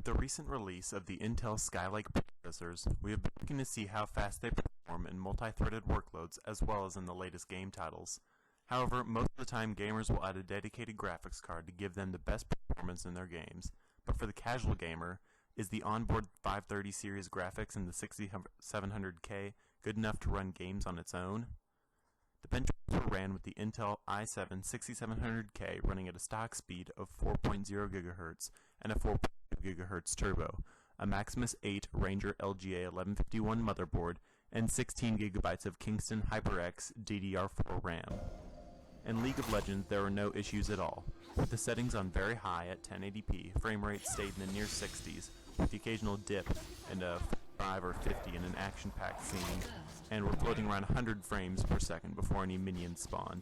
With the recent release of the Intel Skylake processors, we have been looking to see how fast they perform in multi-threaded workloads as well as in the latest game titles. However, most of the time gamers will add a dedicated graphics card to give them the best performance in their games. But for the casual gamer, is the onboard 530 series graphics in the 6700K good enough to run games on its own? The benchmarks were ran with the Intel i7 6700K running at a stock speed of 4.0 GHz and a 4.2 GHz turbo, a Maximus 8 Ranger LGA 1151 motherboard, and 16 GB of Kingston HyperX DDR4 RAM. In League of Legends, there were no issues at all. With the settings on very high at 1080p, frame rate stayed in the near 60s, with the occasional dip and a 45 or 50 in an action-packed scene, and were floating around 100 frames per second before any minions spawned.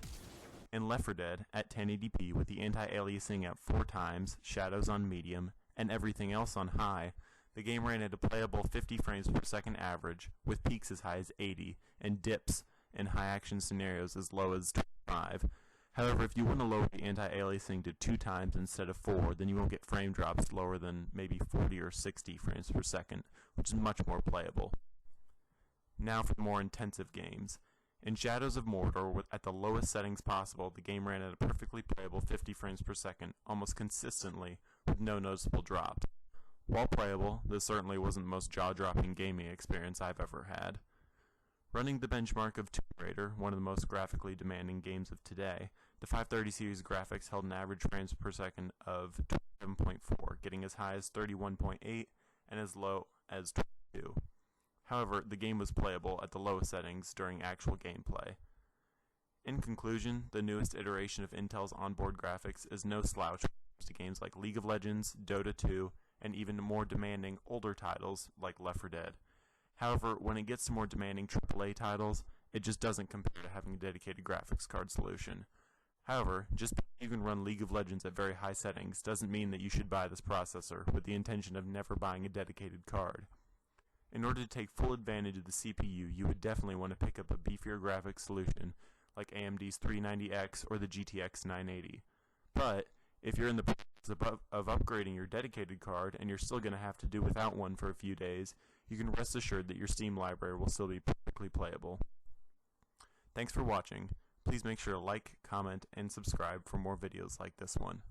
In Left 4 Dead, at 1080p with the anti-aliasing at 4 times, shadows on medium, and everything else on high, the game ran at a playable 50 frames per second average, with peaks as high as 80, and dips in high-action scenarios as low as 25. However, if you want to lower the anti-aliasing to 2 times instead of 4, then you won't get frame drops lower than maybe 40 or 60 frames per second, which is much more playable. Now for the more intensive games. In Shadows of Mordor, at the lowest settings possible, the game ran at a perfectly playable 50 frames per second, almost consistently, with no noticeable drops. While playable, this certainly wasn't the most jaw-dropping gaming experience I've ever had. Running the benchmark of Tomb Raider, one of the most graphically demanding games of today, the 530 series graphics held an average frames per second of 27.4, getting as high as 31.8 and as low as 22. However, the game was playable at the lowest settings during actual gameplay. In conclusion, the newest iteration of Intel's onboard graphics is no slouch when it comes to games like League of Legends, Dota 2, and even more demanding older titles like Left 4 Dead. However, when it gets to more demanding AAA titles, it just doesn't compare to having a dedicated graphics card solution. However, just because you can run League of Legends at very high settings doesn't mean that you should buy this processor with the intention of never buying a dedicated card. In order to take full advantage of the CPU, you would definitely want to pick up a beefier graphics solution like AMD's 390X or the GTX 980. But if you're in the process of upgrading your dedicated card and you're still going to have to do without one for a few days, you can rest assured that your Steam library will still be perfectly playable. Thanks for watching. Please make sure to like, comment, and subscribe for more videos like this one.